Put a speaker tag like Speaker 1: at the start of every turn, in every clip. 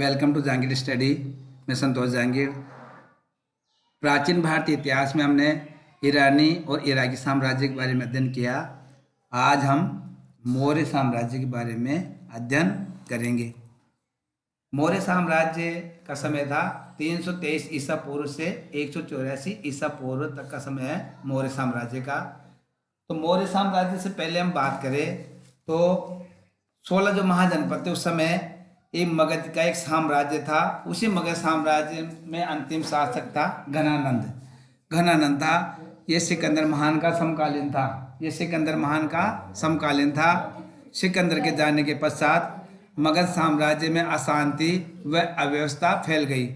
Speaker 1: Welcome to Jahangir study. मैं संतोष जहांगीर। प्राचीन भारतीय इतिहास में हमने ईरानी और इराकी साम्राज्य के बारे में अध्ययन किया। आज हम मौर्य साम्राज्य के बारे में अध्ययन करेंगे। मौर्य साम्राज्य का समय था 323 ईसा पूर्व से 184 ईसा पूर्व तक का समय है मौर्य साम्राज्य का। तो मौर्य साम्राज्य से पहले हम बात करें तो 16 जो महाजनपद थे उस समय एक मगध का एक साम्राज्य था। उसी मगध साम्राज्य में अंतिम शासक था घनानंद था। ये सिकंदर महान का समकालीन था। सिकंदर के जाने के पश्चात मगध साम्राज्य में अशांति व अव्यवस्था फैल गई।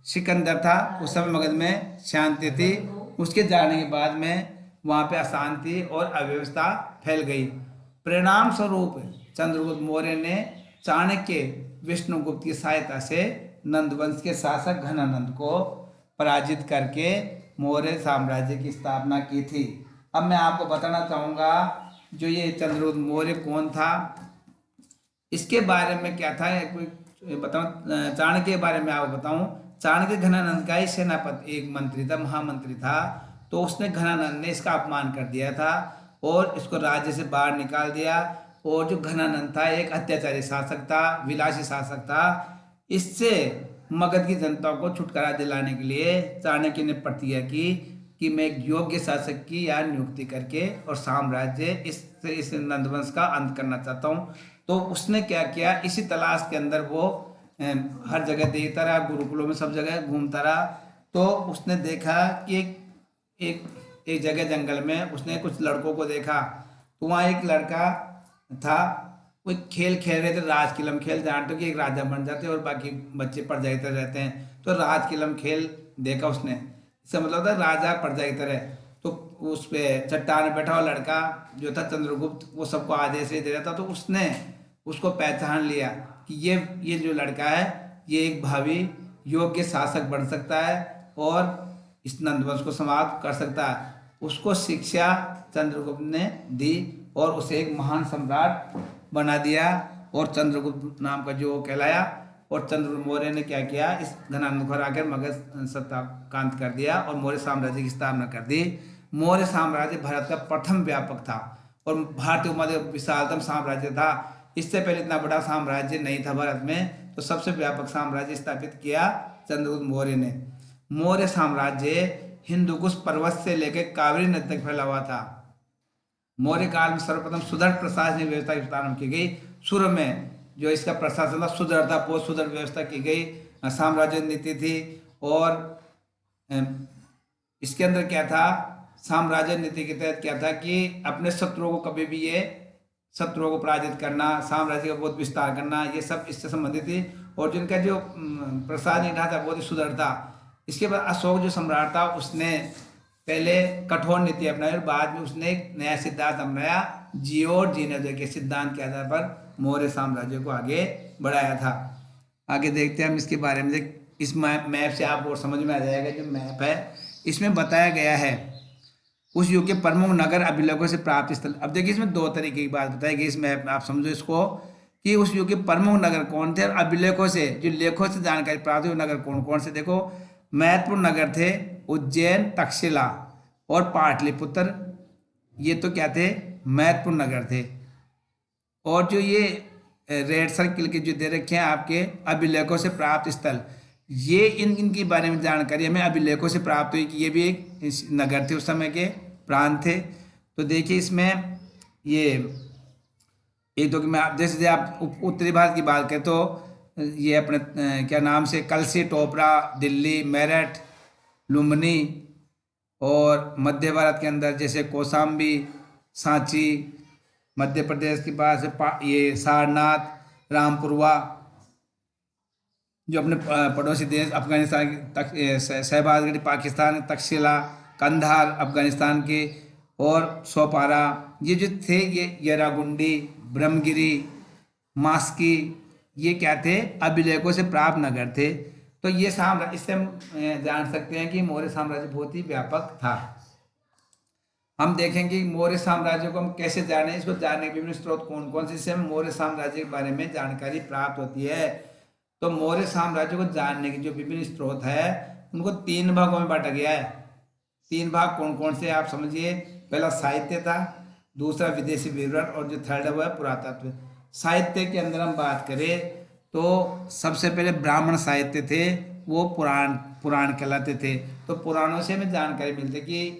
Speaker 1: सिकंदर था उस समय मगध में शांति थी, उसके जाने के बाद में वहाँ पे अशांति और अव्यवस्था फैल गई। परिणाम स्वरूप चंद्रगुप्त मौर्य ने चाणक्य विष्णुगुप्त की सहायता से नंदवंश के शासक घनानंद को पराजित करके मौर्य साम्राज्य की स्थापना की थी। अब मैं आपको बताना चाहूँगा जो ये चंद्रगुप्त मौर्य कौन था, इसके बारे में क्या था कोई बताऊँ। चाणक्य के बारे में आपको बताऊँ। चाणक्य घनानंद का ही सेनापति एक मंत्री था, महामंत्री था। तो उसने घनानंद ने इसका अपमान कर दिया था और इसको राज्य से बाहर निकाल दिया। और जो घनानंद था एक अत्याचारी शासक था, विलासी शासक था। इससे मगध की जनता को छुटकारा दिलाने के लिए चाणक्य ने प्रतिज्ञा की कि मैं एक योग्य शासक की यहाँ नियुक्ति करके और साम्राज्य इस नंदवंश का अंत करना चाहता हूँ। तो उसने क्या किया, इसी तलाश के अंदर वो हर जगह देखता रहा, गुरुकुलों में सब जगह घूमता रहा। तो उसने देखा कि एक जगह जंगल में उसने कुछ लड़कों को देखा। तो वहाँ एक लड़का था, वो खेल खेल रहे थे, राज किलम खेल। जानते हो कि एक राजा बन जाते हैं और बाकी बच्चे प्रजा की तरह रहते हैं। तो राज किलम खेल देखा उसने, इसका मतलब था राजा प्रजा की तरह। तो उस पे चट्टान में बैठा हुआ लड़का जो था चंद्रगुप्त, वो सबको आदेश दे रहा था। तो उसने उसको पहचान लिया कि ये जो लड़का है ये एक भावी योग्य शासक बन सकता है और इस नंदवंश को समाप्त कर सकता है। उसको शिक्षा चंद्रगुप्त ने दी और उसे एक महान सम्राट बना दिया और चंद्रगुप्त नाम का जो कहलाया। और चंद्रगुप्त मौर्य ने क्या किया, इस घनानंद को हराकर मगध सत्ता का अंत कर दिया और मौर्य साम्राज्य की स्थापना कर दी। मौर्य साम्राज्य भारत का प्रथम व्यापक था और भारतीय उपमहाद्वीप विशालतम साम्राज्य था। इससे पहले इतना बड़ा साम्राज्य नहीं था भारत में। तो सबसे व्यापक साम्राज्य स्थापित किया चंद्रगुप्त मौर्य ने। मौर्य साम्राज्य हिंदुकुश पर्वत से लेकर कावेरी नदी तक फैला हुआ था। मौर्य काल में सर्वप्रथम सुदृढ़ प्रशासनिक व्यवस्था की प्रारंभ की गई। शुरू में जो इसका प्रशासन था सुदृढ़ था, बहुत सुदृढ़ व्यवस्था की गई, साम्राज्य नीति थी। और इसके अंदर क्या था, साम्राज्य नीति के तहत क्या था कि अपने शत्रुओं को कभी भी शत्रुओं को पराजित करना, साम्राज्य का बहुत विस्तार करना, ये सब इससे संबंधित थी। और जिनका जो प्रशासनिक ढांचा बहुत ही सुदृढ़ था। इसके बाद अशोक जो सम्राट था उसने पहले कठोर नीति अपनाई और बाद में उसने एक नया सिद्धांत अपनाया, जियो और जीने के सिद्धांत के आधार पर मौर्य साम्राज्य को आगे बढ़ाया था। आगे देखते हैं हम इसके बारे में। इस मैप से आपको समझ में आ जाएगा। जो मैप है इसमें बताया गया है उस युग के प्रमुख नगर अभिलेखों से प्राप्त स्थल। अब देखिए इसमें दो तरीके की बात बताई गई इस मैप में, आप समझो इसको कि उस युग के प्रमुख नगर कौन थे और अभिलेखों से जो लेखों से जानकारी प्राप्त हुई नगर कौन कौन से। देखो महत्वपूर्ण नगर थे उज्जैन, तक्षशिला और पाटलिपुत्र। ये तो क्या थे, महत्वपूर्ण नगर थे। और जो ये रेड सर्किल के जो दे रखे हैं आपके अभिलेखों से प्राप्त स्थल, ये इनकी बारे में जानकारी हमें अभिलेखों से प्राप्त हुई कि ये भी एक नगर थे, उस समय के प्रांत थे। तो देखिए इसमें ये एक दो में आप जैसे आप उत्तरी भारत की बात करें तो ये अपने क्या नाम से कलसी, टोपरा, दिल्ली, मेरठ, लुम्बिनी। और मध्य भारत के अंदर जैसे कौशाम्बी, सांची, मध्य प्रदेश के पास ये सारनाथ, रामपुरवा। जो अपने पड़ोसी देश अफगानिस्तान की शहबाजगढ़ी पाकिस्तान, तक्षशिला, कंधार अफगानिस्तान के और सोपारा, ये जो थे ये येरागुंडी, ब्रह्मगिरी, मास्की, ये क्या थे, अभिलेखों से प्राप्त नगर थे। तो ये साम्राज्य, इससे हम जान सकते हैं कि मौर्य साम्राज्य बहुत ही व्यापक था। हम देखेंगे मौर्य साम्राज्य को हम कैसे जाने, इसको जानने के विभिन्न स्रोत कौन कौन से, इससे हम मौर्य साम्राज्य के बारे में जानकारी प्राप्त होती है। तो मौर्य साम्राज्य को जानने के जो विभिन्न स्रोत है उनको 3 भागों में बांटा गया है। 3 भाग कौन कौन से आप समझिए। पहला साहित्य था, दूसरा विदेशी विवरण, और जो थर्ड है वो है पुरातत्व। साहित्य के अंदर हम बात करें तो सबसे पहले ब्राह्मण साहित्य थे, वो पुराण पुराण कहलाते थे। तो पुराणों से हमें जानकारी मिलती है कि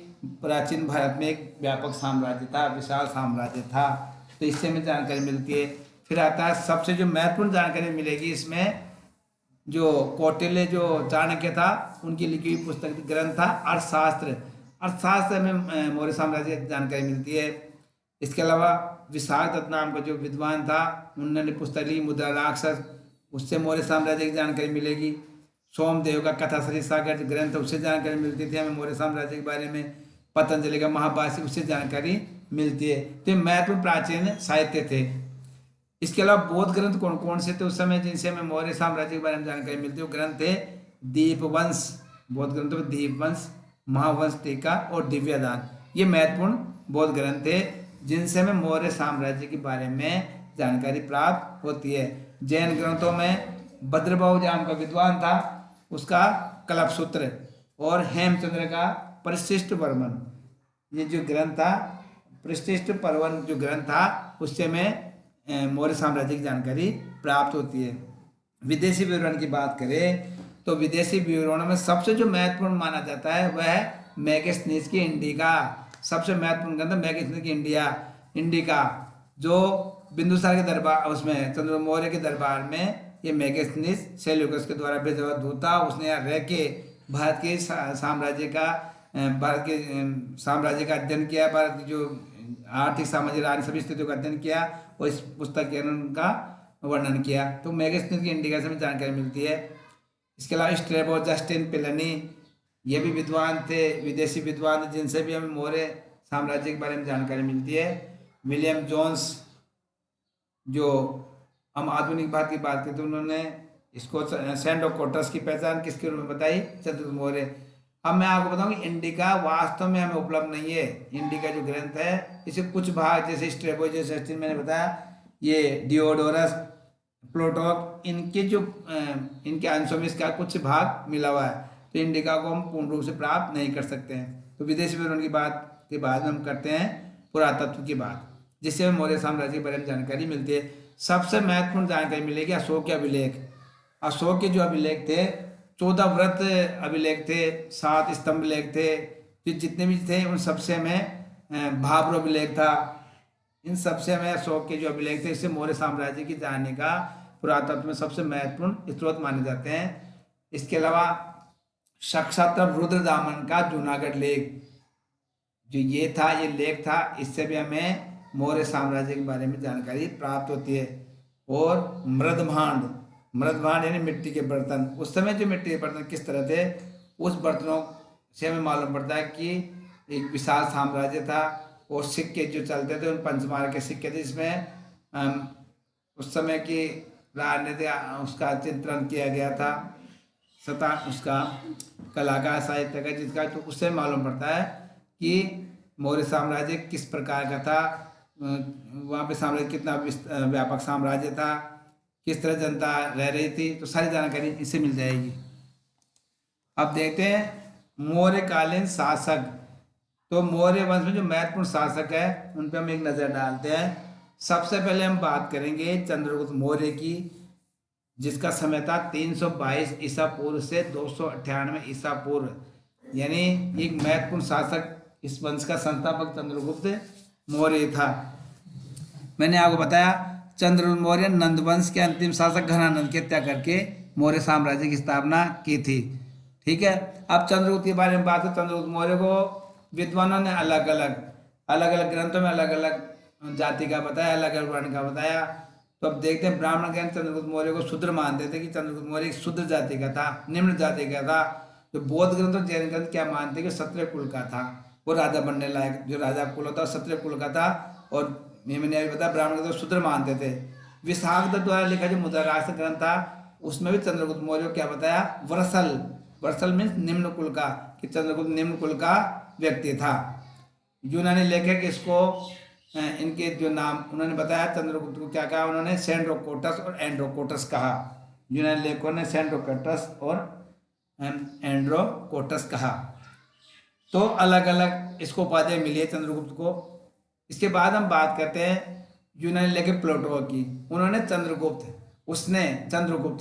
Speaker 1: प्राचीन भारत में एक व्यापक साम्राज्य था, विशाल साम्राज्य था, तो इससे हमें जानकारी मिलती है। फिर आता है सबसे जो महत्वपूर्ण जानकारी मिलेगी इसमें, जो कौटिल्य जो चाणक्य था उनकी लिखी हुई पुस्तक ग्रंथ था अर्थशास्त्र। अर्थशास्त्र में मौर्य साम्राज्य की जानकारी मिलती है। इसके अलावा विशाख दत्त नाम का जो विद्वान था उन्होंने पुस्तक लिखी मुद्रा राक्षस, उससे मौर्य साम्राज्य की जानकारी मिलेगी। सोमदेव का कथासरी सागर जो ग्रंथ है उससे जानकारी मिलती थी हमें मौर्य साम्राज्य के बारे में। पतंजलि का महाभाष्य उससे जानकारी मिलती है। तो ये महत्वपूर्ण प्राचीन साहित्य थे। इसके अलावा बौद्ध ग्रंथ कौन कौन से थे उस समय जिनसे हमें मौर्य साम्राज्य के बारे में जानकारी मिलती है, वो ग्रंथ थे दीपवंश। बौद्ध ग्रंथों में दीपवंश, महावंश टीका और दिव्यदान, ये महत्वपूर्ण बौद्ध ग्रंथ थे जिनसे हमें मौर्य साम्राज्य के बारे में जानकारी प्राप्त होती है। जैन ग्रंथों में भद्रबाहु नाम का विद्वान था, उसका कल्पसूत्र, और हेमचंद्र का परिशिष्ट वर्मन, ये जो ग्रंथ था परिशिष्ट पर्वन जो ग्रंथ था उससे हमें मौर्य साम्राज्य की जानकारी प्राप्त होती है। विदेशी विवरण की बात करें तो विदेशी विवरणों में सबसे जो महत्वपूर्ण माना जाता है वह है मैगस्थनीज की इंडिका। सबसे महत्वपूर्ण ग्रंथ मैगस्थनीज की इंडिका, जो बिंदुसार के दरबार उसमें चंद्रगुप्त मौर्य के दरबार में ये मैगस्थनीज सेल्यूकस के द्वारा भेजा हुआ दूत था। उसने यहाँ रह के भारत के साम्राज्य का अध्ययन किया, भारत की जो आर्थिक सामाजिक राजनीतिक सभी स्थितियों का अध्ययन किया और इस पुस्तक के उनका वर्णन किया। तो मैगस्थनीज की इंडिका से हमें जानकारी मिलती है। इसके अलावा स्ट्रैबो, जस्टिन, पिलनी, ये भी विद्वान थे, विदेशी विद्वान थे जिनसे भी हमें मौर्य साम्राज्य के बारे में जानकारी मिलती है। विलियम जोन्स, जो हम आधुनिक भारत की बात करते हैं, उन्होंने इसको सैंड ऑफ कोटस की पहचान किसके रूप में बताई, चंद्रगुप्त मौर्य। अब मैं आपको बताऊं कि इंडिका वास्तव में हमें उपलब्ध नहीं है। इंडिका जो ग्रंथ है इसे कुछ भाग जैसे स्ट्रेबो, जैसे मैंने बताया, ये डियोडोरस, प्लूटार्क, इनके जो इनके अंशों में इसका कुछ भाग मिला हुआ है, तो इंडिका को हम पूर्ण रूप से प्राप्त नहीं कर सकते हैं। तो विदेशी विवरण की बात के बाद हम करते हैं पुरातत्व की बात, जिससे हमें मौर्य साम्राज्य के बारे में जानकारी मिलती है। सबसे महत्वपूर्ण जानकारी मिलेगी अशोक के अभिलेख। अशोक के जो अभिलेख थे 14 व्रत अभिलेख थे, 7 स्तंभ लेख थे, जो जितने भी थे उन सबसे हमें भाब्र अभिलेख था, इन सबसे हमें अशोक के जो अभिलेख थे इससे मौर्य साम्राज्य की जानने का पुरातत्व में सबसे महत्वपूर्ण स्रोत माने जाते हैं। इसके अलावा शक्षात्र रुद्रदामन का जूनागढ़ लेख, जो ये था, ये लेख था, इससे भी हमें मौर्य साम्राज्य के बारे में जानकारी प्राप्त होती है। और मृदभांड यानी मिट्टी के बर्तन, उस समय जो मिट्टी के बर्तन किस तरह थे उस बर्तनों से हमें मालूम पड़ता है कि एक विशाल साम्राज्य था। और सिक्के जो चलते थे उन पंचमार के सिक्के थे, जिसमें उस समय की राजनीति उसका चित्रण किया गया था, सतह उसका कला का, साहित्य का, जिसका, तो उससे मालूम पड़ता है कि मौर्य साम्राज्य किस प्रकार का था, वहाँ पे साम्राज्य कितना व्यापक साम्राज्य था, किस तरह जनता रह रही थी, तो सारी जानकारी इससे मिल जाएगी। अब देखते हैं मौर्यकालीन शासक। तो मौर्य वंश में जो महत्वपूर्ण शासक है उन पर हम एक नज़र डालते हैं। सबसे पहले हम बात करेंगे चंद्रगुप्त मौर्य की, जिसका समय था 322 ईसा पूर्व से 298 ईसा पूर्व, यानी एक महत्वपूर्ण शासक, इस वंश का संस्थापक चंद्रगुप्त मौर्य था। मैंने आपको बताया चंद्रगुप्त मौर्य नंद वंश के अंतिम शासक घनानंद की हत्या करके मौर्य साम्राज्य की स्थापना की थी। ठीक है, अब चंद्रगुप्त के बारे में बात है। चंद्रगुप्त मौर्य को विद्वानों ने अलग अलग ग्रंथों में अलग अलग जाति का बताया, अलग अलग वर्ण का बताया। तो अब देखते हैं, ब्राह्मण ज्ञान चंद्रगुप्त मौर्य को शूद्र मानते थे कि चंद्रगुप्त मौर्य एक शूद्र जाति का था, निम्न जाति का था। जो बौद्ध ग्रंथ और जैन ग्रंथ क्या मानते कि क्षत्रिय कुल का था, वो राजा बनने लायक, जो राजा कुल होता है क्षत्रिय कुल का था। और मैंने अभी बताया ब्राह्मण ग्रंथ शूद्र मानते थे। विशाख दत्त द्वारा लिखा जो मुद्रा राष्ट्र ग्रंथ था उसमें भी चंद्रगुप्त मौर्य को क्या बताया, वर्सल मीन्स निम्न कुल का, कि चंद्रगुप्त निम्न कुल का व्यक्ति था। यूनानी लेखक इसको इनके जो नाम उन्होंने बताया चंद्रगुप्त को क्या कहा, उन्होंने सेंड्रोकोटस और एंड्रोकोटस कहा। यूनानी लेखकों ने सेंड्रोकटस और एंड्रोकोटस कहा। तो अलग अलग इसको उपाधि मिली है चंद्रगुप्त को। इसके बाद हम बात करते हैं यूनानी लेखक प्लेटो की। उन्होंने चंद्रगुप्त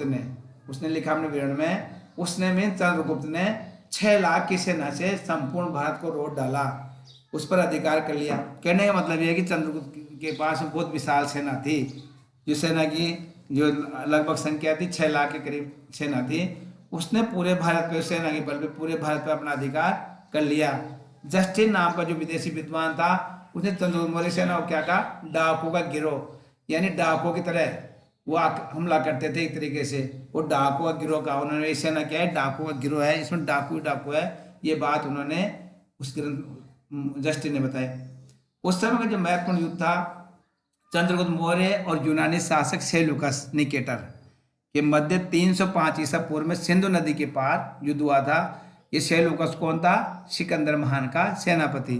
Speaker 1: ने उसने लिखा अपने विवरण में, उसने में चंद्रगुप्त ने 6 लाख की सेना से संपूर्ण भारत को रोक डाला, उस पर अधिकार कर लिया। कहने का मतलब यह है कि चंद्रगुप्त के पास बहुत विशाल सेना थी। जो सेना की जो लगभग संख्या थी 6 लाख के करीब सेना थी, उसने पूरे भारत पे, सेना के बल पे पूरे भारत पे अपना अधिकार कर लिया। जस्टिन नाम का जो विदेशी विद्वान था, उसने चंद्रगुप्त मौर्य सेना को क्या कहा, डाकुओं का गिरोह, यानी डाकुओं की तरह वो हमला करते थे एक तरीके से, वो डाकुओं का गिरोह का। उन्होंने ये सेना क्या है, डाकुओं का गिरोह है, इसमें डाकू है, ये बात उन्होंने उस जस्टिन ने बताया। उस समय का जो महत्वपूर्ण युद्ध था, चंद्रगुप्त मौर्य और यूनानी शासक सेल्यूकस निकेटर के मध्य 305 ईसा पूर्व में सिंधु नदी के पार युद्ध हुआ था। ये सेल्यूकस कौन था, सिकंदर महान का सेनापति।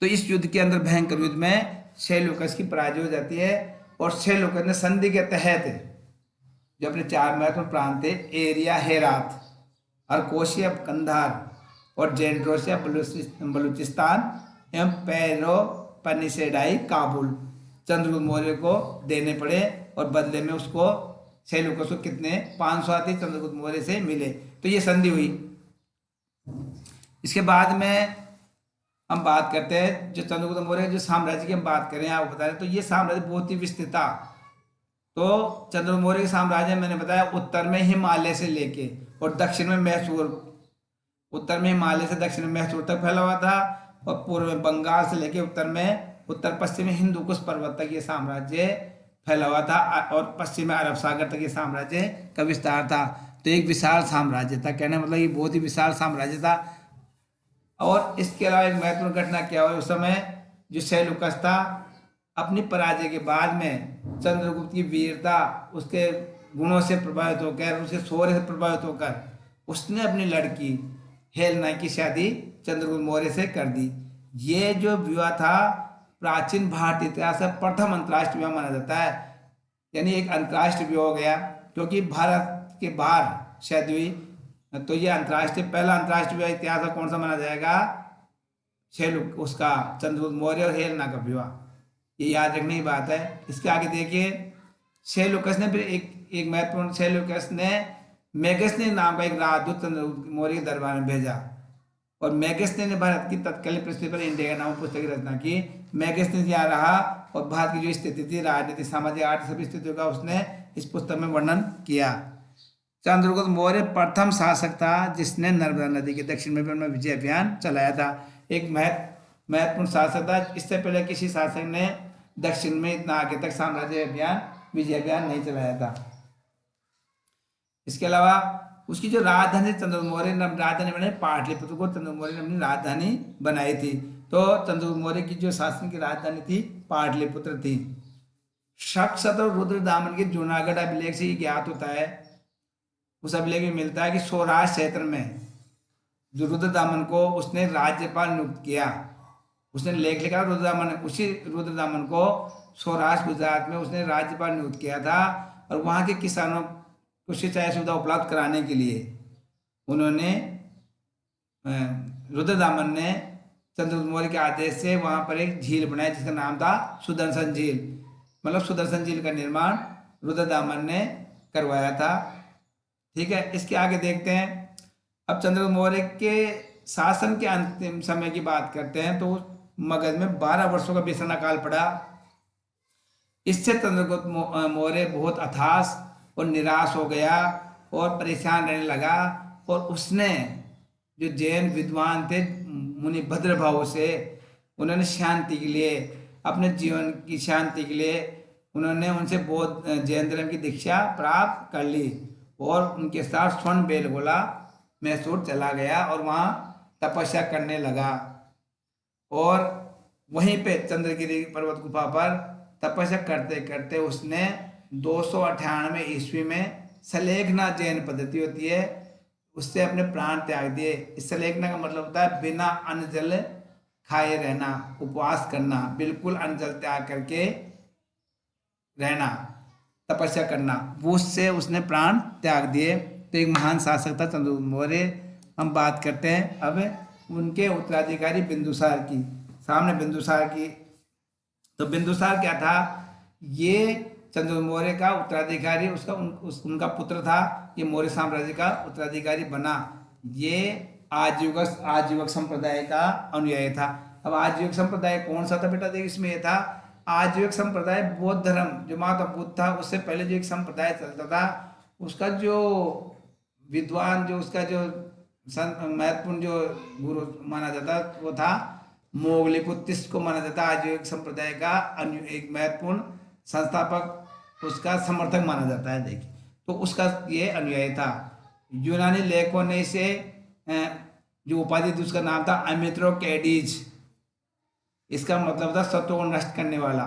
Speaker 1: तो इस युद्ध के अंदर, भयंकर युद्ध में सेल्यूकस की पराजय हो जाती है और सेल्यूकस ने संधि के तहत जो अपने 4 महत्वपूर्ण प्रांत थे, एरिया हेरात, अरकोशिया कंधार और जेंड्रोसिया बलूचिस्तान एवं पेरोपनिसेडाई काबुल, चंद्रगुप्त मौर्य को देने पड़े। और बदले में उसको सेल्यूकस को कितने 500 हाथी चंद्रगुप्त मौर्य से मिले। तो ये संधि हुई। इसके बाद में हम बात करते हैं जो चंद्रगुप्त मौर्य जो साम्राज्य की हम बात करें, आपको बता रहे, तो ये साम्राज्य बहुत ही विस्तृत था। तो चंद्रगुप्त मौर्य के साम्राज्य मैंने बताया उत्तर में हिमालय से लेके और दक्षिण में मैसूर, उत्तर में हिमालय से दक्षिण में मैसूर तक फैला हुआ था, और पूर्व में बंगाल से लेके उत्तर पश्चिम में हिंदू कुश पर्वत तक ये साम्राज्य फैला हुआ था, और पश्चिम में अरब सागर तक ये साम्राज्य का विस्तार था। तो एक विशाल साम्राज्य था, कहने मतलब ये बहुत ही विशाल साम्राज्य था। और इसके अलावा एक महत्वपूर्ण घटना क्या हुई उस समय, जो सेल्यूकस था, अपनी पराजय के बाद में चंद्रगुप्त की वीरता, उसके गुणों से प्रभावित होकर, उसके शौर्य से प्रभावित होकर, उसने अपनी लड़की हेलेना की शादी चंद्रगुप्त मौर्य से कर दी। ये जो विवाह था प्राचीन भारतीय इतिहास का प्रथम अंतर्राष्ट्रीय विवाह माना जाता है, यानी एक अंतर्राष्ट्रीय विवाह हो गया, क्योंकि भारत के बाहर शादी हुई। तो ये पहला अंतर्राष्ट्रीय विवाह इतिहास का कौन सा माना जाएगा, उसका चंद्रगुप्त मौर्य और हेलेना का विवाह। ये याद रखने की बात है। इसके आगे देखिए, सेल्यूकस ने फिर एक महत्वपूर्ण, सेल्यूकस ने मेगस्ने नाम का एक राजदूत चंद्रगुप्त मौर्य के दरबार में भेजा, और मेगस्ने ने भारत की तत्कालीन परिस्थिति पर इंडिया नाम पुस्तक की रचना की। मेगस्ने यहाँ रहा और भारत की जो स्थिति थी, राजनीतिक, सामाजिक, आर्थिक सभी स्थितियों का उसने इस पुस्तक में वर्णन किया। चंद्रगुप्त मौर्य प्रथम शासक था जिसने नर्मदा नदी के दक्षिण में अपना विजय अभियान चलाया था। एक महत्वपूर्ण शासक था। इससे पहले किसी शासक ने दक्षिण में इतना आगे तक विजय अभियान नहीं चलाया था। इसके अलावा उसकी जो राजधानी चंद्रगुप्त मौर्य ने राजधानी बनाई पाटलिपुत्र को, चंद्रगुप्त मौर्य ने अपनी राजधानी बनाई थी। तो चंद्रगुप्त मौर्य की जो शासन की राजधानी थी पाटलिपुत्र थी। शक और रुद्रदामन के जूनागढ़ अभिलेख से ज्ञात होता है, उस अभिलेख में मिलता है कि सौराष्ट्र क्षेत्र में जो रुद्रदामन को उसने राज्यपाल नियुक्त किया, उसने लेख लिखा रुद्रदामन, उसी रुद्रदामन को सौराष्ट्र गुजरात में उसने राज्यपाल नियुक्त किया था। और वहाँ के किसानों को सिंचाई सुविधा उपलब्ध कराने के लिए उन्होंने, रुद्रदामन ने चंद्रगुप्त मौर्य के आदेश से वहाँ पर एक झील बनाई जिसका नाम था सुदर्शन झील। मतलब सुदर्शन झील का निर्माण रुद्रदामन ने करवाया था। ठीक है, इसके आगे देखते हैं। अब चंद्रगुप्त मौर्य के शासन के अंतिम समय की बात करते हैं, तो मगध में 12 वर्षों का विषाणा काल पड़ा। इससे चंद्रगुप्त मौर्य बहुत हताश और निराश हो गया और परेशान रहने लगा, और उसने जो जैन विद्वान थे मुनि भद्रभाव से, उन्होंने शांति के लिए, अपने जीवन की शांति के लिए उन्होंने उनसे बौद्ध जैन धर्म की दीक्षा प्राप्त कर ली, और उनके साथ स्वर्ण बेलगोला मैसूर चला गया और वहाँ तपस्या करने लगा। और वहीं पे चंद्रगिरी पर्वत गुफा पर तपस्या करते करते उसने 298 ईस्वी में सलेखना जैन पद्धति होती है, उससे अपने प्राण त्याग दिए। इस सलेखना का मतलब होता है बिना अन्न जल खाए रहना, उपवास करना, बिल्कुल अन्न जल त्याग करके रहना। तपस्या करना, वो उससे उसने प्राण त्याग दिए। तो एक महान शासक था चंद्रगुप्त मौर्य। हम बात करते हैं अब उनके उत्तराधिकारी बिंदुसार की। सामने बिंदुसार की, तो बिंदुसार क्या था, ये चंद्रगुप्त मौर्य का उत्तराधिकारी, उनका पुत्र था, ये मौर्य साम्राज्य का उत्तराधिकारी बना। ये आजीवक संप्रदाय का अनुयायी था। अब आजीवक संप्रदाय कौन सा था बेटा, देख इसमें ये था आजीवक संप्रदाय बौद्ध धर्म, जो महात्मा बुद्ध था उससे पहले जो एक संप्रदाय चलता था, उसका जो विद्वान, जो उसका जो महत्वपूर्ण जो गुरु माना जाता वो था मोगलीपुत्तिस को माना जाता। आजीवक संप्रदाय का एक महत्वपूर्ण संस्थापक, उसका समर्थक माना जाता है। देखिए, तो उसका ये अनुयायी था। यूनानी लेखकों ने इसे जो उपाधि थी उसका नाम था अमित्रोकेडीज। इसका मतलब था सत्व को नष्ट करने वाला।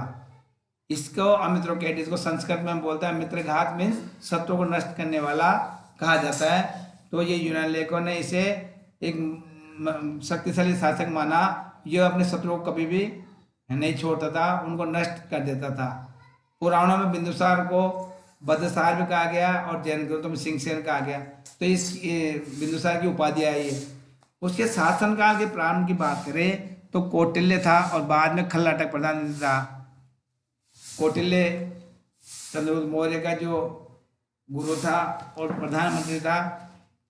Speaker 1: इसको अमित्रोकेडीज को संस्कृत में हम बोलते हैं मित्रघात, मीन्स सत्व को नष्ट करने वाला कहा जाता है। तो ये यूनानी लेखकों ने इसे एक शक्तिशाली शासक माना। यह अपने शत्रुओं को कभी भी नहीं छोड़ता था, उनको नष्ट कर देता था। पुराणों में बिंदुसार को भद्रसार भी कहा गया और जैन ग्रंथों में सिंहसेन कहा गया। तो इस बिंदुसार की उपाधि आई है। उसके शासनकाल के प्रारंभ की बात करें तो कौटिल्य था और बाद में खल्लाटक प्रधानमंत्री था। कौटिल्य चंद्रगुप्त मौर्य का जो गुरु था और प्रधानमंत्री था,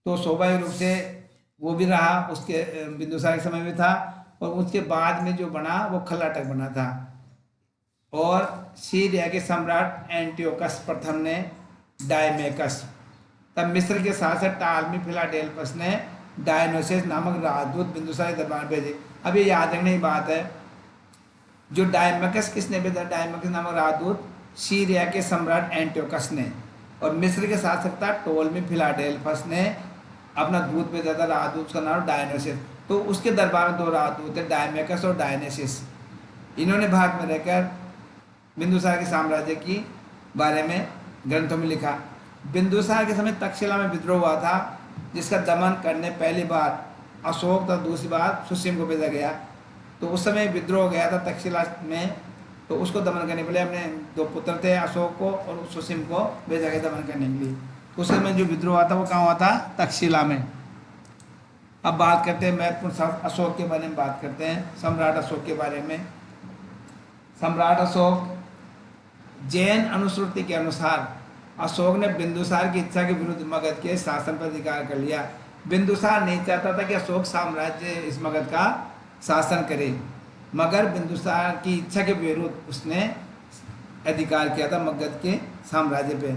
Speaker 1: तो स्वाभाविक रूप से वो भी रहा, उसके बिंदुसार के समय में था। और उसके बाद में जो बना वो खल्लाटक बना था। और सीरिया के सम्राट एंटियोकस प्रथम ने डायमेकस, तब मिस्र के शासक टालमी फिलाडेल्फस ने डायनोसिस नामक राजदूत बिंदुसार के दरबार भेजे। अब ये याद रखने की बात है, जो डायमेकस किसने भेजा, डायमेकस नामक राजदूत सीरिया के सम्राट एंटियोकस ने, और मिस्र के शासक था टोलमी फिलाडेल्फस ने अपना दूत भेजा था, राजदूत का नाम डायनोसिस। तो उसके दरबार में दो राजदूत थे, डायमेकस और डायनेसिस। इन्होंने भारत में रहकर बिंदुसार के साम्राज्य की बारे में ग्रंथों में लिखा। बिंदुसार के समय तक्षशिला में विद्रोह हुआ था, जिसका दमन करने पहली बार अशोक तथा दूसरी बार सुसीम को भेजा गया। तो उस समय विद्रोह हो गया था तक्षशिला में, तो उसको दमन करने के लिए अपने दो पुत्र थे अशोक को और सुसीम को भेजा गया दमन करने के लिए। उस समय जो विद्रोह हुआ था वो कहाँ हुआ था, तक्षशिला में। अब बात करते हैं महत्वपूर्ण अशोक के बारे में, बात करते हैं सम्राट अशोक के बारे में। सम्राट अशोक, जैन अनुश्रुति के अनुसार अशोक ने बिंदुसार की इच्छा के विरुद्ध मगध के शासन पर अधिकार कर लिया। बिंदुसार नहीं चाहता था कि अशोक साम्राज्य इस मगध का शासन करे, मगर बिंदुसार की इच्छा के विरुद्ध उसने अधिकार किया था मगध के साम्राज्य पे।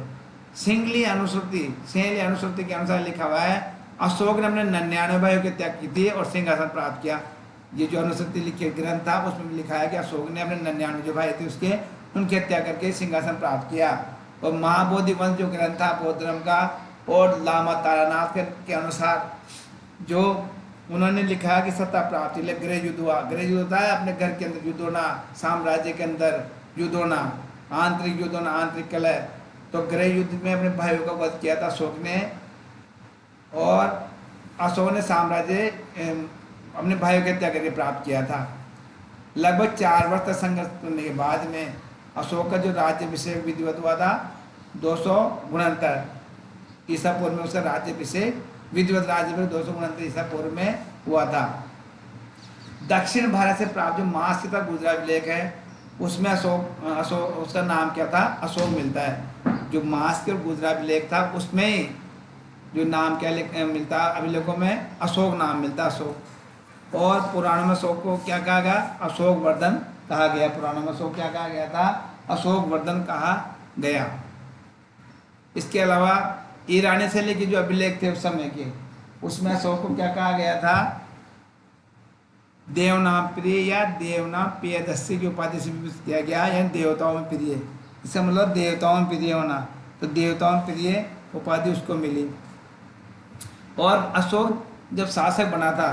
Speaker 1: सिंगली अनुश्रुति के अनुसार लिखा हुआ है, अशोक ने अपने 99 भाइयों की त्याग की थी और सिंहासन प्राप्त किया। ये जो अनुश्रुति लिखी ग्रंथ था उसमें लिखा है कि अशोक ने अपने 99 जो भाई थे उसके उनकी हत्या करके सिंहासन प्राप्त किया। और महाबोधि वंश जो ग्रंथ था बौद्ध धर्म का, और लामा तारानाथ के अनुसार जो उन्होंने लिखा कि सत्ता प्राप्ति ले गृह युद्ध हुआ। गृह युद्ध होता है अपने घर के अंदर युद्ध होना, साम्राज्य के अंदर युद्ध होना, आंतरिक युद्ध होना, आंतरिक कलह। तो गृह युद्ध में अपने भाइयों का वध किया था अशोक ने, और अशोक ने साम्राज्य अपने भाइयों की हत्या करके प्राप्त किया था। लगभग 4 वर्ष तक संघर्ष करने के बाद में अशोक का जो राज्याभिषेक विधिवत हुआ था 269 ईसा पूर्व में, उसका राज्याभिषेक विधिवत राज्याभिषेक 269 ईसा पूर्व में हुआ था। दक्षिण भारत से प्राप्त जो मास का गुजराभिलेख है उसमें अशोक उसका नाम क्या था, अशोक मिलता है। जो मास के गुजराभिलेख था उसमें जो नाम क्या मिलता, अभिलेखों में अशोक नाम मिलता, अशोक। और पुराणों में अशोक को क्या कहा गया, अशोक वर्धन कहा गया। पुराणों में अशोक क्या कहा गया था, अशोक वर्धन कहा गया। इसके अलावा ईरानी शैली के जो अभिलेख थे उस समय के, उसमें अशोक को क्या कहा गया था, देवनाम प्रिय या देवनाम प्रियदर्शी की उपाधि से विभूषित किया गया, यानी देवताओं में प्रिय। इसका मतलब देवताओं में प्रिय होना, तो देवताओं में प्रिय उपाधि उसको मिली। और अशोक जब शासक बना था,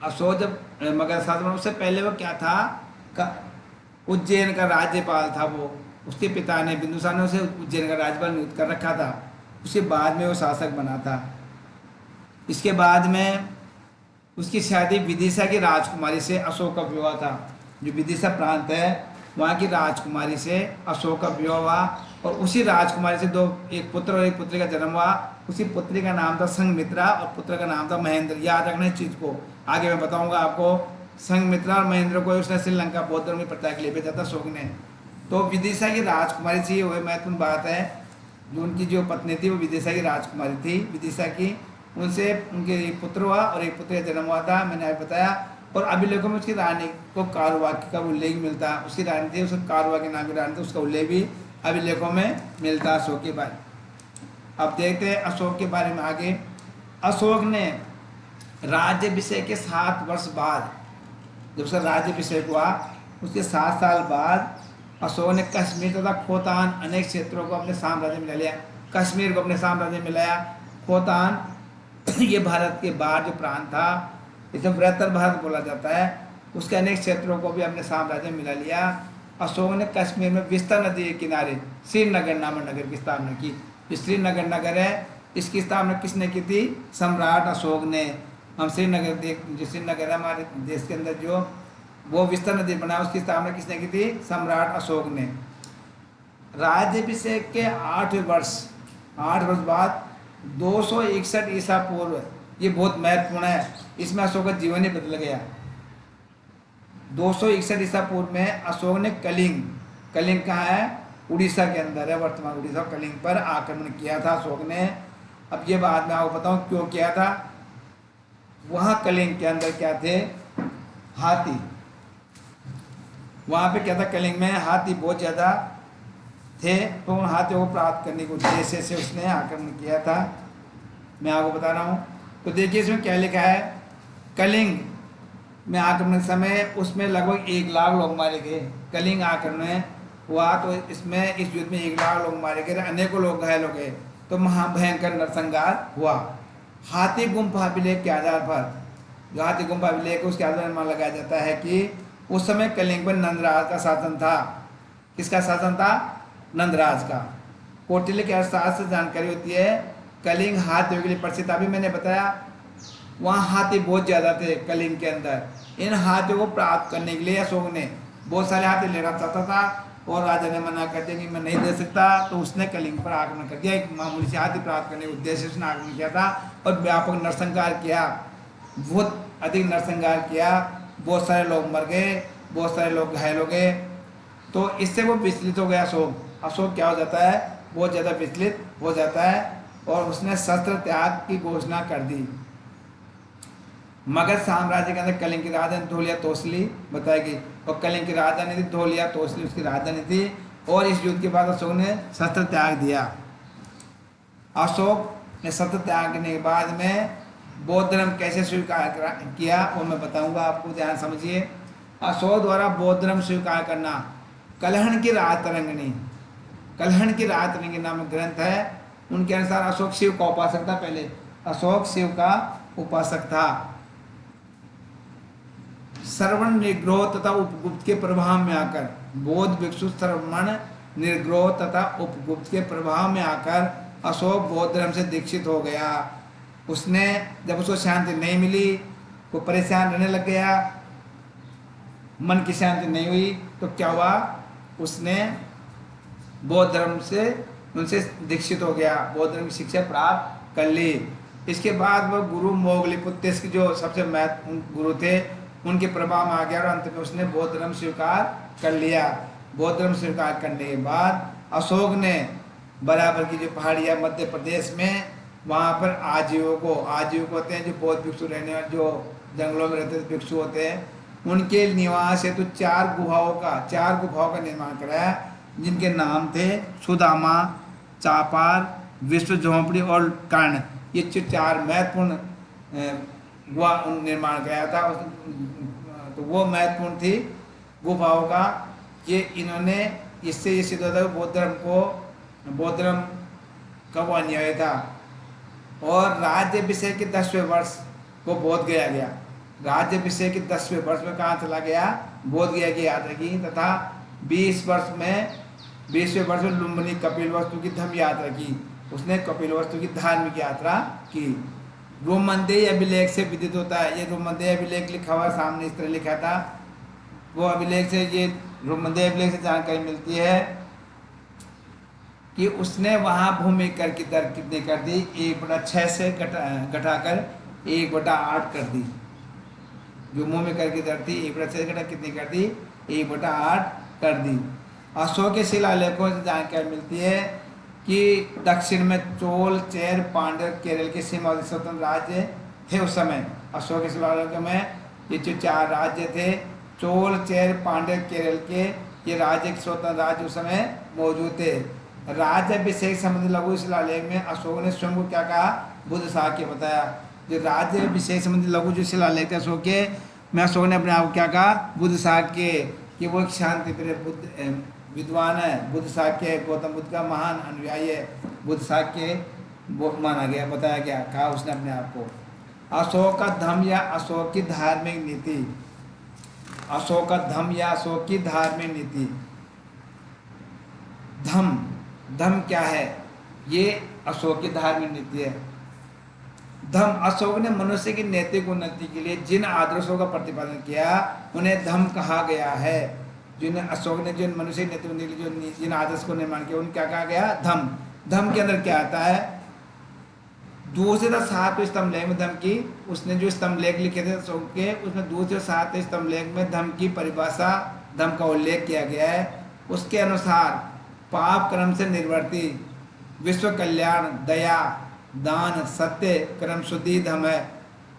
Speaker 1: अशोक जब मगध शासक बना उससे पहले वो क्या था, उज्जैन का राज्यपाल था वो। उसके पिता ने, बिंदुसार ने उसे उज्जैन का राज्यपाल नियुक्त कर रखा था। उसके बाद में वो शासक बना था। इसके बाद में उसकी शादी विदिशा की राजकुमारी से अशोक का विवाह था। जो विदिशा प्रांत है वहाँ की राजकुमारी से अशोक का विवाह हुआ और उसी राजकुमारी से एक पुत्र और एक पुत्री का जन्म हुआ। उसी पुत्री का नाम था संघमित्रा और पुत्र का नाम था महेंद्र। याद रखना इस चीज़ को, आगे मैं बताऊंगा आपको। संघमित्रा और महेंद्र को उसने श्रीलंका बौद्ध धर्म की प्रचार के लिए भेजा था अशोक ने। तो विदिशा की राजकुमारी थी, वह महत्वपूर्ण बात है। जो उनकी जो पत्नी थी वो विदिशा की राजकुमारी थी। विदिशा की उनसे उनके एक पुत्र हुआ और एक पुत्र का जन्म हुआ था, मैंने आपको बताया। और अभिलेखों में उसकी रानी को कारवाकी का उल्लेख मिलता है। उसकी रानी थी, उसको कारवा के नाम की रानी थी, उसका उल्लेख भी अभिलेखों में मिलता है अशोक के बारे। अब देखते हैं अशोक के बारे में आगे। अशोक ने राज्याभिषेक के 7 वर्ष बाद, जब उसका राज्याभिषेक हुआ उसके 7 साल बाद अशोक ने कश्मीर तथा खोतान अनेक क्षेत्रों को अपने साम्राज्य में ले लिया। कश्मीर को अपने साम्राज्य में लाया। खोतान ये भारत के बाहर जो प्रांत था, इसे बृहत्तर भारत बोला जाता है, उसके अनेक क्षेत्रों को भी अपने साम्राज्य में मिला लिया। अशोक ने कश्मीर में विस्ता नदी के किनारे श्रीनगर नामक नगर की स्थापना की। जो श्रीनगर नगर है, इसकी स्थापना किसने की थी? सम्राट अशोक ने। हम श्रीनगर जो श्रीनगर है हमारे देश के अंदर, जो वो विस्ता नदी बना, उसकी स्थापना किसने की थी? सम्राट अशोक ने। राज्याभिषेक के 8 वर्ष बाद 261 ईसा पूर्व, ये बहुत महत्वपूर्ण है, इसमें अशोक का जीवन ही बदल गया। 261 ईसा पूर्व में अशोक ने कलिंग कहाँ है? उड़ीसा के अंदर है, वर्तमान उड़ीसा। कलिंग पर आक्रमण किया था अशोक ने। अब ये बात मैं आपको बताऊं क्यों किया था। वहाँ कलिंग के अंदर क्या थे? हाथी। वहाँ पे क्या था? कलिंग में हाथी बहुत ज़्यादा थे, तो उन हाथियों को प्राप्त करने के उद्देश्य से उसने आक्रमण किया था। मैं आपको बता रहा हूँ। तो देखिए इसमें क्या लिखा है। कलिंग में आक्रमण समय उसमें लगभग 1 लाख लोग मारे गए। कलिंग आक्रमण हुआ तो इसमें इस युद्ध में 1 लाख लोग मारे गए, अनेकों लोग घायल हो गए। तो महाभयंकर नरसंहार हुआ। हाथी गुम्फा अभिलेख के आधार पर, जो हाथी गुम्फा अभिलेख है उसके आधार पर लगाया जाता है कि उस समय कलिंग पर नंदराज का शासन था। किसका शासन था? नंदराज का। कौटिल्य के अर्थशास्त्र से जानकारी होती है कलिंग हाथियों के लिए प्रसिद्ध। अभी मैंने बताया वहाँ हाथी बहुत ज़्यादा थे कलिंग के अंदर। इन हाथियों को प्राप्त करने के लिए अशोक ने बहुत सारे हाथी लेना चाहता था और राजा ने मना कर दिया कि मैं नहीं दे सकता। तो उसने कलिंग पर आक्रमण कर दिया। एक मामूली से हाथी प्राप्त करने के उद्देश्य से उसने आक्रमण किया था और व्यापक नरसंहार किया, बहुत अधिक नरसंहार किया। बहुत सारे लोग मर गए, बहुत सारे लोग घायल हो गए। तो इससे वो विचलित हो गया अशोक क्या हो जाता है? बहुत ज़्यादा विचलित हो जाता है और उसने शस्त्र त्याग की घोषणा कर दी। मगध साम्राज्य के अंदर कलिंग की राजधानी धौलिया तोसली बताई गई और कलिंग की राजधानी थी धौलिया तोसली, उसकी राजधानी थी। और इस युद्ध के बाद अशोक ने शस्त्र त्याग दिया। अशोक ने शस्त्र त्याग करने के बाद में बौद्ध धर्म कैसे स्वीकार किया वो मैं बताऊंगा आपको, ध्यान समझिए। अशोक द्वारा बौद्ध धर्म स्वीकार करना। कलहण की रात तरंगी नामक ग्रंथ है, उनके अनुसार अशोक शिव का उपासक था। पहले अशोक शिव का उपासक था। श्रवण निर्ग्रोह तथा उपगुप्त के प्रभाव में आकर बौद्ध भिक्षु श्रवण निर्ग्रोह तथा उपगुप्त के प्रभाव में आकर अशोक बौद्ध धर्म से दीक्षित हो गया। उसने जब उसको शांति नहीं मिली, वो परेशान रहने लग गया, मन की शांति नहीं हुई, तो क्या हुआ? उसने बौद्ध धर्म से उनसे दीक्षित हो गया, बौद्ध धर्म की शिक्षा प्राप्त कर ली। इसके बाद वह गुरु मोगलीपुत्र के जो सबसे महत्वपूर्ण गुरु थे उनके प्रभाव में आ गया और अंत में उसने बौद्ध धर्म स्वीकार कर लिया। बौद्ध धर्म स्वीकार करने के बाद अशोक ने बराबर की जो पहाड़ियाँ मध्य प्रदेश में, वहाँ पर आजीवों को होते हैं जो बौद्ध भिक्षु रहने वाले, जो जंगलों में रहते भिक्षु होते हैं, उनके निवास हेतु 4 गुफाओं का निर्माण कराया, जिनके नाम थे सुदामा, चापार, विश्व झोंपड़ी और कर्ण। ये 4 महत्वपूर्ण गुफा निर्माण कराया था। तो वो महत्वपूर्ण थी गुफाओं का। ये इन्होंने, इससे ये सिद्ध होता है बौद्ध धर्म का वो अन्याय था। और राज्याभिषेक के 10वें वर्ष को बोध गया राज्याभिषेक के 10वें वर्ष में कहाँ चला गया? बोध गया की यात्रा की। तथा 20वें वर्ष में लुम्बिनी कपिलवस्तु की धम्म यात्रा की। उसने कपिलवस्तु की धार्मिक यात्रा की। रोमन्देय अभिलेख से विदित होता है। ये रोमन्देय अभिलेख लिखा हुआ सामने इस तरह लिखा था। वो अभिलेख से ये ब्रह्मदेव लेख से जानकारी मिलती है कि उसने वहां भूमि कर की दर कितनी कर दी, 1/6 से घटाकर 1/8 कर दी। जो भूमि कर की दर थी 1/6 से घटा कितनी कर दी, 1/8 कर दी। अशोक के शिलालेखों से जानकारी मिलती है कि दक्षिण में चोल, चेर, पांड्य, केरल के सीमावर्ती स्वतंत्र राज्य थे उस समय। अशोक के शिलालेखों में ये जो 4 राज्य थे, चोल, चेर, पांड्य, केरल के, ये राज्य स्वतंत्र राज्य उस समय मौजूद थे। राज्य अभिषेक संबंधी लघु शिलालेख में अशोक ने स्वयं को क्या कहा, बुद्ध शाक्य बताया। जो राज्य अभिषेक संबंधी लघु जो शिलालेख थे अशोक के, में अशोक ने अपने आप को क्या कहा, बुद्ध शाक्य, कि वो एक शांति प्रिय बुद्ध विद्वान है। बुद्ध शाक्य गौतम बुद्ध का महान अनुयायी है, बुद्ध शाक्य माना गया, बताया गया, कहा उसने अपने आप को। अशोक का धम्म या अशोक की धार्मिक नीति, अशोक का धम्म या अशोक की धार्मिक नीति। धम्म, धम्म क्या है, ये अशोक की धार्मिक नीति है। धम्म, अशोक ने मनुष्य की नैतिक उन्नति के लिए जिन आदर्शों का प्रतिपादन किया उन्हें धम्म कहा गया है। जिन्हें अशोक ने जिन मनुष्य की नैतिक उन्नति के लिए जो जिन आदर्श को निर्माण किया उन्हें क्या कहा गया, धम्म। धम्म के अंदर क्या आता है, दूसरे तथा 7वें स्तंभ लेख में धम्म की, उसने जो स्तंभ लेख लिखे थे अशोक के, उसमें दूसरे 7वें स्तंभ लेख में धम्म की परिभाषा, धम्म का उल्लेख किया गया है। उसके अनुसार पाप कर्म से निर्वृत्ति, विश्व कल्याण, दया, दान, सत्य, कर्म शुद्धि धम्म है।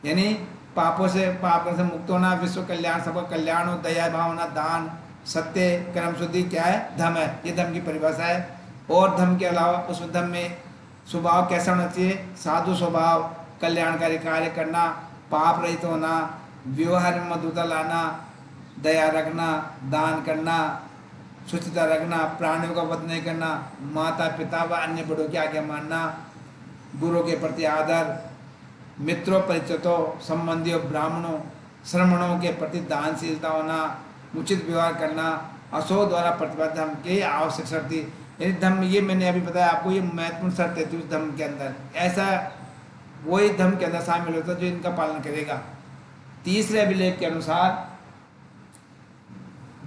Speaker 1: यानी पापों से, पाप से मुक्त होना, विश्व कल्याण, सबका कल्याण हो, दया भावना, दान, सत्य, कर्म शुद्धि क्या है, धम्म है। ये धम्म की परिभाषा है। और धम्म के अलावा उस धम्म में स्वभाव कैसा होना चाहिए, साधु स्वभाव, कल्याणकारी कार्य करना, पाप रहित होना, व्यवहार में मधुरता लाना, दया रखना, दान करना, स्वच्छता रखना, प्राणियों का वध नहीं करना, माता पिता व अन्य बड़ों की आज्ञा मानना, गुरु के प्रति आदर, मित्रों, परिचितों, संबंधियों, ब्राह्मणों, श्रमणों के प्रति दानशीलता होना, उचित व्यवहार करना, अशोक द्वारा प्रतिबद्ध धर्म की आवश्यक शर्ती। यानी धर्म, ये मैंने अभी बताया आपको, ये महत्वपूर्ण शर्त है उस धर्म के अंदर। ऐसा वही धर्म के अंदर शामिल होता है जो इनका पालन करेगा। तीसरे अभिलेख के अनुसार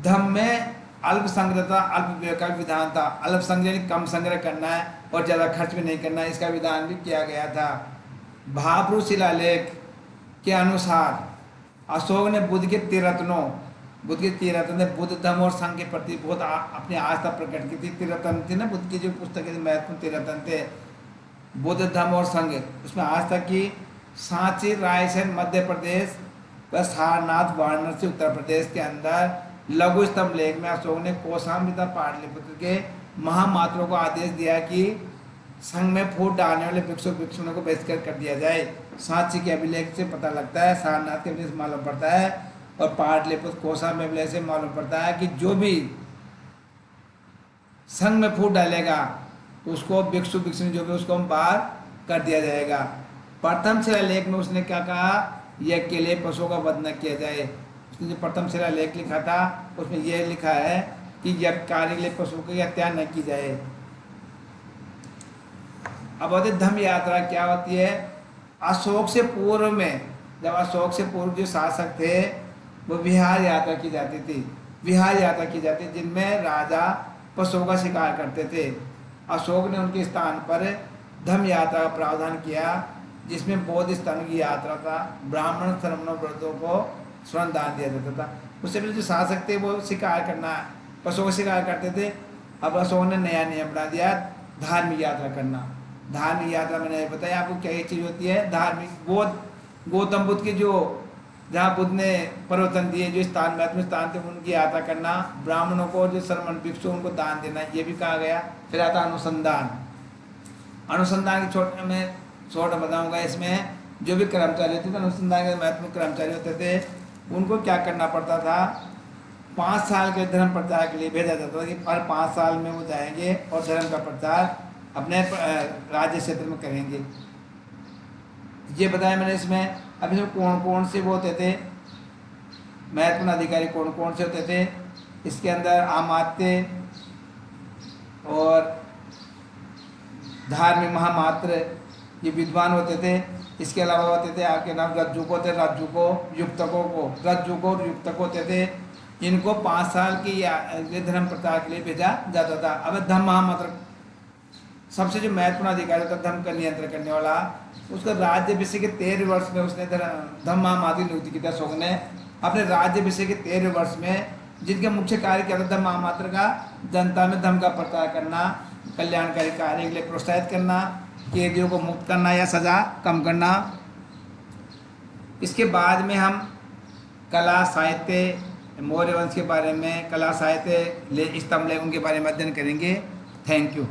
Speaker 1: धर्म में अल्प संग्रहता, अल्प व्यय का विधान था। अल्प संग्रह कम संग्रह करना है और ज़्यादा खर्च भी नहीं करना है, इसका विधान भी किया गया था। भाभरू शिलालेख के अनुसार अशोक ने बुद्ध के 13 रत्नों, बुद्ध के 13 रत्न, बुद्ध धर्म और संघ के प्रति बहुत अपनी आस्था प्रकट की थी। 13 रत्न थे ना बुद्ध की जो पुस्तकें महत्वपूर्ण 13 रत्न थे, बुद्ध धर्म और संघ, उसमें आस्था की। सांची, रायसेन मध्य प्रदेश व सारनाथ वाराणसी उत्तर प्रदेश के अंदर लघु स्तंभ लेख में अशोक ने कौशाम्बी पाटलिपुत्र के महामात्रों को आदेश दिया कि संघ में फूट डालने वाले भिक्षुओं को बहिष्कार कर दिया जाए। सांची के अभिलेख से पता लगता है, सारनाथ के अभिलेख से मालूम पड़ता है, और पाटलिपुत्र कौशाम्बी अभिलेख से मालूम पड़ता है कि जो भी संघ में फूट डालेगा तो उसको भिक्षु जो भी उसको बाहर कर दिया जाएगा। प्रथम शिलालेख में उसने क्या कहा, यह के लिए पशुओं का वध न किया जाए। उसने जो प्रथम शिलालेख लिखा था उसमें यह लिखा है कि यज्ञ कार्य के लिए पशुओं की हत्या न की जाए। अब होती धम्म यात्रा क्या होती है, अशोक से पूर्व में, जब अशोक से पूर्व जो शासक थे वो विहार यात्रा की जाती थी। विहार यात्रा की जाती थी जिनमें राजा पशुओं का शिकार करते थे। अशोक ने उनके स्थान पर धम्म यात्रा का प्रावधान किया, जिसमें बौद्ध स्थान की यात्रा था। ब्राह्मण, श्रमणों, व्रतों को स्वर्ण दान दिया जाता था। उससे पहले जो शासक थे वो शिकार करना, पशुओं का शिकार करते थे। अब अशोक ने नया नियम बना दिया, धार्मिक यात्रा करना। धार्मिक यात्रा मैंने बताया आपको क्या चीज़ होती है। धार्मिक गौतम बुद्ध की जो जहाँ बुद्ध ने प्रवचन दिए, जो स्थान महत्वपूर्ण स्थान थे उनकी यात्रा करना, ब्राह्मणों को जो श्रमण भिक्षु उनको दान देना, ये भी कहा गया। फिर आता अनुसंधान। अनुसंधान की छोटा बताऊंगा। इसमें जो भी कर्मचारी होते थे, अनुसंधान के महत्वपूर्ण कर्मचारी होते थे, उनको क्या करना पड़ता था, 5 साल के धर्म प्रचार के लिए भेजा जाता था कि हर 5 साल में वो जाएंगे और धर्म का प्रचार अपने राज्य क्षेत्र में करेंगे। ये बताया मैंने इसमें। अब इसमें कौन कौन से वो होते थे महत्वपूर्ण अधिकारी, कौन कौन से होते थे, इसके अंदर अमात्य और धार्मिक महामात्र, ये विद्वान होते थे। इसके अलावा होते थे आपके नाम रज्जुक होते, रज्जुको युक्तकों को, रज्जुको और युक्तक होते थे। इनको 5 साल की ये धर्म प्रचार के लिए भेजा जाता था। अब धम्म महामात्र सबसे जो महत्वपूर्ण अधिकारी होता धर्म का नियंत्रण करने वाला, उसका राज्याभिषेक के 13 वर्ष में उसने धम्म महामात्र की नियुक्ति की थी। अशोक ने अपने राज्याभिषेक के 13 वर्ष में जिनके मुख्य कार्य क्या था धम्म महामात्र का, जनता में धर्म का प्रचार करना, कल्याणकारी कार्य के लिए प्रोत्साहित करना, कैदियों को मुक्त करना या सजा कम करना। इसके बाद में हम कला साहित्य, मौर्य वंश के बारे में, कला साहित्य स्तंभ लेखन के बारे में अध्ययन करेंगे। Thank you.